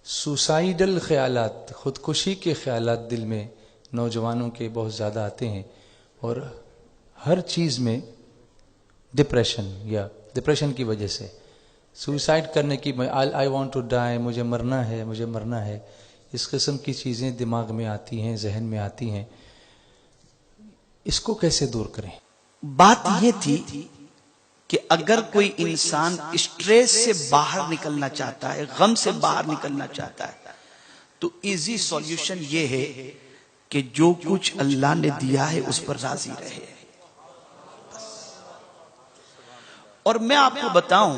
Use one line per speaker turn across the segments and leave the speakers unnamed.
سوسائیڈل خیالات، خودکشی کے خیالات دل میں نوجوانوں کے بہت زیادہ آتے ہیں، اور ہر چیز میں ڈپریشن کی وجہ سے سوسائڈ کرنے کی، آئی وانٹ ٹو ڈائی، مجھے مرنا ہے، اس قسم کی چیزیں دماغ میں آتی ہیں، ذہن میں آتی ہیں. اس کو کیسے دور کریں؟
بات یہ تھی کہ اگر کوئی انسان اسٹریس سے باہر نکلنا چاہتا ہے، غم سے باہر نکلنا چاہتا ہے، تو ایزی سولوشن یہ ہے کہ جو کچھ اللہ نے دیا ہے اس پر راضی رہے. اور میں آپ کو بتاؤں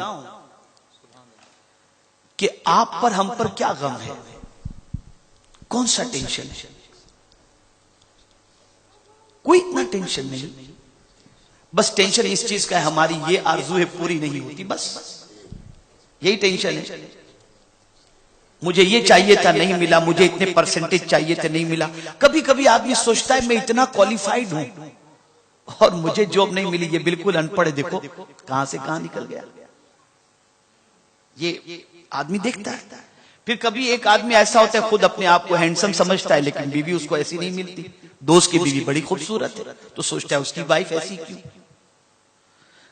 کہ آپ پر، ہم پر کیا غم ہے، کون سا ٹینشن ہے؟ کوئی اتنا ٹینشن نہیں. بس ٹینشن اس چیز کا ہے ہماری یہ آرزو ہے پوری نہیں ہوتی، بس یہی ٹینشن ہے. مجھے یہ چاہیے تھا نہیں ملا، مجھے اتنے پرسنٹیج چاہیے تھا نہیں ملا. کبھی کبھی آدمی سوچتا ہے میں اتنا کوالیفائڈ ہوں اور مجھے جاب نہیں ملی، یہ بالکل ان پڑھ، دیکھو کہاں سے کہاں نکل گیا. یہ آدمی دیکھتا ہے. پھر کبھی ایک آدمی ایسا ہوتا ہے خود اپنے آپ کو ہینڈسم سمجھتا ہے، لیکن بیوی اس کو ایسی نہیں ملتی. دوست کی بیوی بڑی خوبصورت ہے تو سوچتا ہے اس کی وائف ایسی کیوں.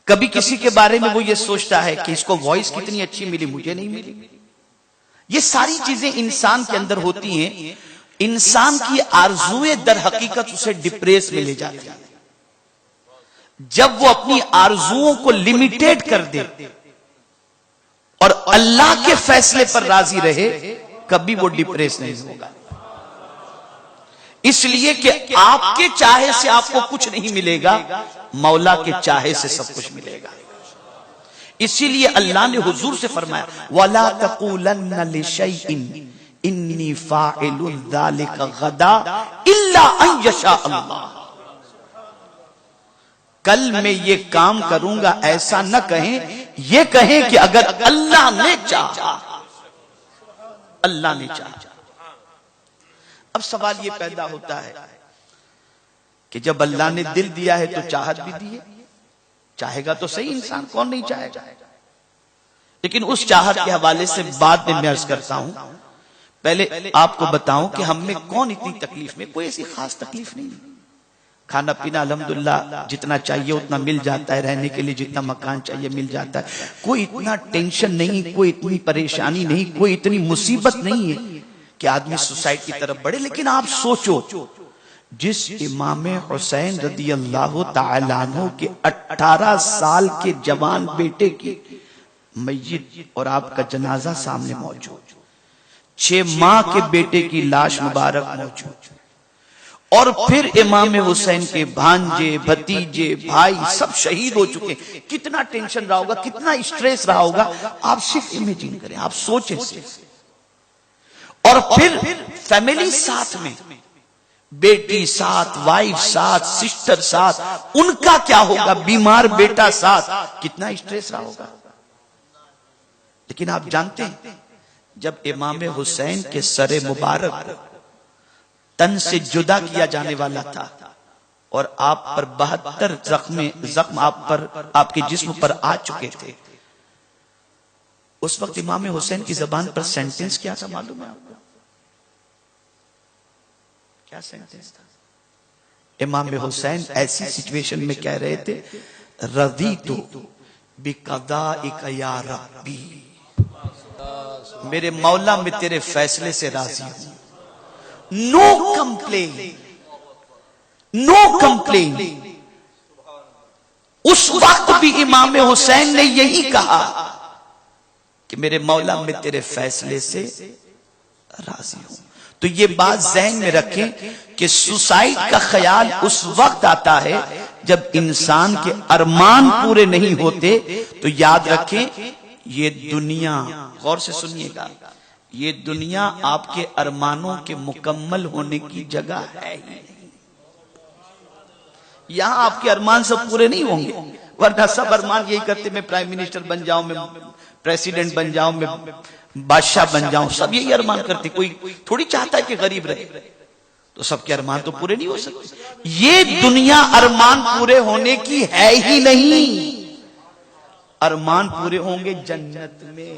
کبھی کسی کے بارے میں وہ یہ سوچتا ہے کہ اس کو وائس کتنی اچھی ملی، مجھے نہیں ملی. یہ ساری چیزیں انسان کے اندر ہوتی ہیں. انسان کی آرزویں در حقیقت اسے ڈپریس میں لے جاتی ہیں. جب وہ اپنی آرزوؤں کو لمیٹیڈ کر دے اور اللہ کے فیصلے پر راضی رہے، کبھی وہ ڈپریس نہیں ہوگا. اس لیے کہ آپ کے چاہے سے آپ کو کچھ نہیں ملے گا، مولا کے چاہے سے سب کچھ ملے گا. اسی لیے اللہ نے حضور سے فرمایا وَلَا تَقُولَنَّ لِشَيْءٍ إِنِّي فَاعِلٌ ذَلِكَ غَدًا إِلَّا أَن يَشَاءَ اللَّهُ. کل میں یہ کام کروں گا ایسا نہ کہیں، یہ کہیں کہ اگر اللہ نے چاہا. اللہ نے چاہا. اب سوال یہ پیدا ہوتا ہے کہ جب اللہ نے دل دیا ہے تو چاہت بھی دی ہے. چاہے گا تو صحیح انسان، کون نہیں چاہے گا. لیکن اس چاہت کے حوالے سے بعد میں عرض کرتا ہوں. پہلے آپ کو بتاؤں کہ ہم میں کون اتنی تکلیف میں، کوئی ایسی خاص تکلیف نہیں. کھانا پینا الحمدللہ جتنا چاہیے اتنا مل جاتا ہے، رہنے کے لیے جتنا مکان چاہیے مل جاتا ہے. کوئی اتنا ٹینشن نہیں، کوئی اتنی پریشانی نہیں، کوئی اتنی مصیبت نہیں ہے کہ آدمی سوسائڈ کی طرف بڑھے. لیکن آپ سوچو، جس امام حسین رضی اللہ تعالیٰ عنہ کے 18 سال کے جوان بیٹے کی میت اور آپ کا جنازہ سامنے موجود، 6 ماہ کے بیٹے کی لاش مبارک موجود، اور پھر امام حسین کے بھانجے، بھتیجے، بھائی سب شہید ہو چکے. کتنا ٹینشن رہا ہوگا، کتنا اسٹریس رہا ہوگا. آپ صرف امیجن کریں، آپ سوچیں صرف. اور پھر فیملی ساتھ میں، بیٹی ساتھ، وائف ساتھ، سسٹر ساتھ، ان کا کیا ہوگا، بیمار بیٹا ساتھ، کتنا اسٹریس رہا ہوگا. لیکن آپ جانتے ہیں جب امام حسین کے سر مبارک تن سے جدا کیا جانے والا تھا اور آپ پر 72 زخم آپ کے جسم پر آ چکے تھے، اس وقت امام حسین کی زبان پر سینٹنس کیا تھا معلوم ہے آپ کو؟ کیا سینٹنس تھا؟ امام حسین ایسی سچویشن میں کہہ رہے تھے رضیت بقضائک یا ربی، میرے مولا میں تیرے فیصلے سے راضی ہوں. نو کمپلین، نو کمپلین. اس وقت بھی امام حسین نے یہی کہا کہ میرے مولا میں تیرے فیصلے سے راضی ہوں. تو یہ بات ذہن میں رکھیں کہ سوسائڈ کا خیال اس وقت آتا ہے جب انسان کے ارمان پورے نہیں ہوتے. تو یاد رکھیں یہ دنیا، غور سے سنیے گا، یہ دنیا آپ کے ارمانوں کے مکمل ہونے کی جگہ ہے ہی نہیں. یہاں آپ کے ارمان سب پورے نہیں ہوں گے، ورنہ سب ارمان یہی کرتے میں پرائم منسٹر بن جاؤں، میں پریسیڈنٹ بن جاؤں، میں بادشاہ بن جاؤں. سب یہی ارمان کرتے، کوئی تھوڑی چاہتا ہے کہ غریب رہے. تو سب کے ارمان تو پورے نہیں ہو سکتے. یہ دنیا ارمان پورے ہونے کی ہے ہی نہیں. ارمان پورے ہوں گے جنت میں.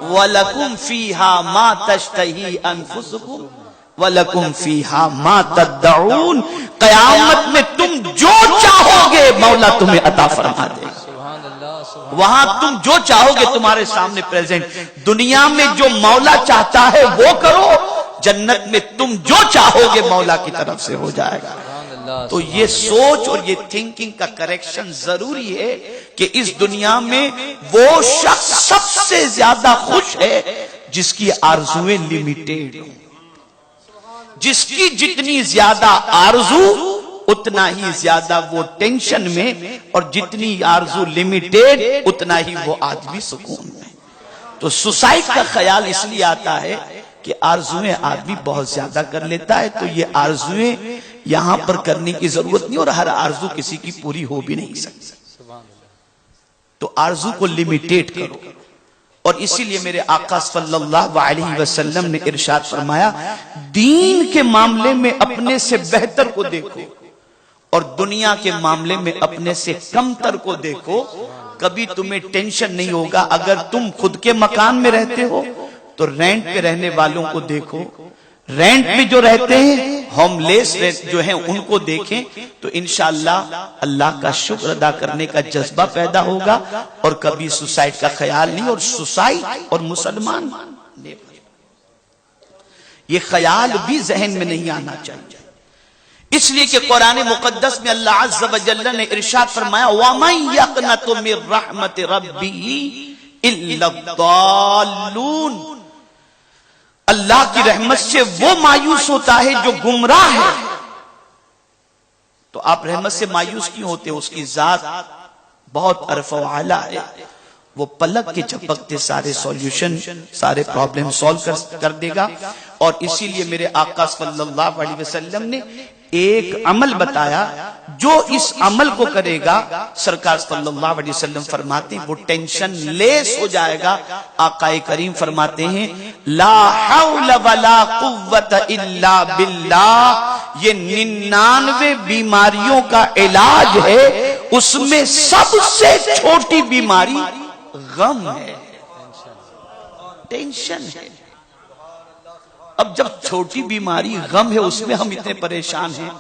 وَلَكُمْ فِيهَا مَا تَشْتَهِي أَنفُسُكُمْ وَلَكُمْ فِيهَا مَا تَدَّعُونَ. قیامت میں تم جو چاہو گے مولا تمہیں عطا فرما دے گا. وہاں تم جو چاہو گے تمہارے سامنے پریزنٹ. دنیا میں جو مولا چاہتا ہے وہ کرو, جنت میں تم جو چاہو گے مولا کی طرف سے ہو جائے گا. تو یہ سوچ اور یہ تھنکنگ کا کریکشن ضروری ہے کہ اس دنیا میں وہ شخص سب سے زیادہ خوش ہے جس کی آرزویں لمیٹیڈ ہوں. جس کی جتنی زیادہ آرزو اتنا ہی زیادہ وہ ٹینشن میں, اور جتنی آرزو لمیٹیڈ اتنا ہی وہ آدمی سکون میں. تو سوسائڈ کا خیال اس لیے آتا ہے کہ آرزویں آدمی بہت زیادہ کر لیتا ہے. تو یہ آرزویں یہاں پر کرنے کی ضرورت نہیں, اور ہر آرزو کسی کی پوری ہو بھی نہیں سکتی. تو آرزو کو لمیٹیڈ کرو. اور اسی لیے میرے آقا صلی اللہ علیہ وسلم نے ارشاد فرمایا, دین کے معاملے میں اپنے سے بہتر کو دیکھو اور دنیا کے معاملے میں اپنے سے کمتر کو دیکھو. کبھی تمہیں ٹینشن نہیں ہوگا. اگر تم خود کے مکان میں رہتے ہو تو رینٹ پہ رہنے والوں کو دیکھو, رینٹ پہ جو رہتے ہیں ہوم لیس جو ہیں ان کو دیکھیں, تو انشاءاللہ اللہ کا شکر ادا کرنے کا جذبہ پیدا ہوگا, اور کبھی سوسائڈ کا خیال نہیں. اور سوسائڈ اور مسلمان یہ خیال بھی ذہن میں نہیں آنا چاہیے. اس لیے کہ قرآن مقدس میں اللہ عز و جل نے ارشاد فرمایا, وَمَن يَقْنَطُ مِن رَحْمَتِ رَبِّهِ إِلَّا الضَّالُّونَ. اللہ کی رحمت سے وہ مایوس ہوتا ہے جو گمراہ ہے. تو آپ رحمت سے مایوس کیوں ہوتے؟ اس کی ذات بہت عرف و اعلیٰ ہے. وہ پلک کے جھپکتے سارے سولوشن, سارے پرابلم سولو کر دے گا. اور اسی لیے میرے آقا صلی اللہ علیہ وسلم نے ایک عمل بتایا, جو اس عمل کو کرے گا سرکار صلی اللہ علیہ وسلم فرماتے ہیں وہ ٹینشن لیس ہو جائے گا. آقا کریم فرماتے ہیں, لا حول ولا قوت الا باللہ. یہ 99 بیماریوں کا علاج ہے, اس میں سب سے چھوٹی بیماری غم ہے, ٹینشن ہے. اب جب چھوٹی بیماری غم ہے اس میں ہم اتنے پریشان ہیں,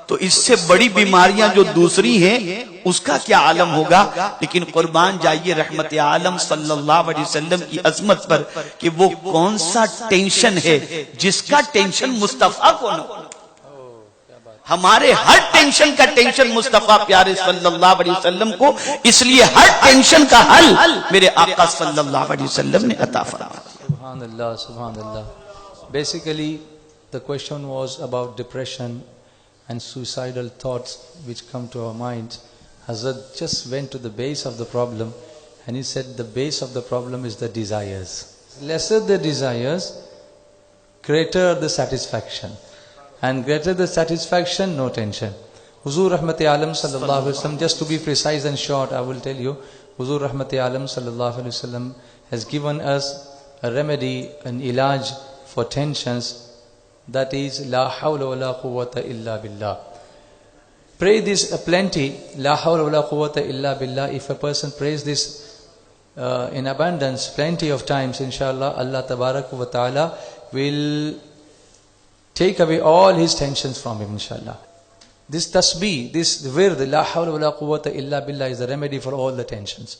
تو اس سے بڑی بیماریاں جو دوسری ہیں اس کا کیا عالم ہوگا. لیکن قربان جائیے رحمت عالم صلی اللہ علیہ وسلم کی عظمت پر کہ وہ کون سا ٹینشن ہے جس کا ٹینشن مصطفیٰ کو نہ ہو. ہمارے ہر ٹینشن کا ٹینشن مصطفیٰ پیارے صلی اللہ علیہ وسلم کو, اس لیے ہر ٹینشن کا حل میرے آقا صلی اللہ علیہ وسلم نے عطا فرمایا.
سبحان اللہ, سبحان اللہ. Basically, the question was about depression and suicidal thoughts which come to our minds. Hazrat just went to the base of the problem, and he said the base of the problem is the desires. Lesser the desires, greater the satisfaction. And greater the satisfaction, no tension. Huzur Rahmati Alam Sallallahu Alaihi Wasallam, just to be precise and short, I will tell you, Huzur Rahmati Alam Sallallahu Alaihi Wasallam has given us a remedy, an ilaj for tensions, that is la hawla wa la quwwata illa billah. Pray this plenty, la hawla wa la quwwata illa billah. If a person prays this in abundance, plenty of times, inshallah, Allah tabarak wa ta'ala will take away all his tensions from him, inshallah. This tasbih, this wird, la hawla wa la quwwata illa billah, is the remedy for all the tensions.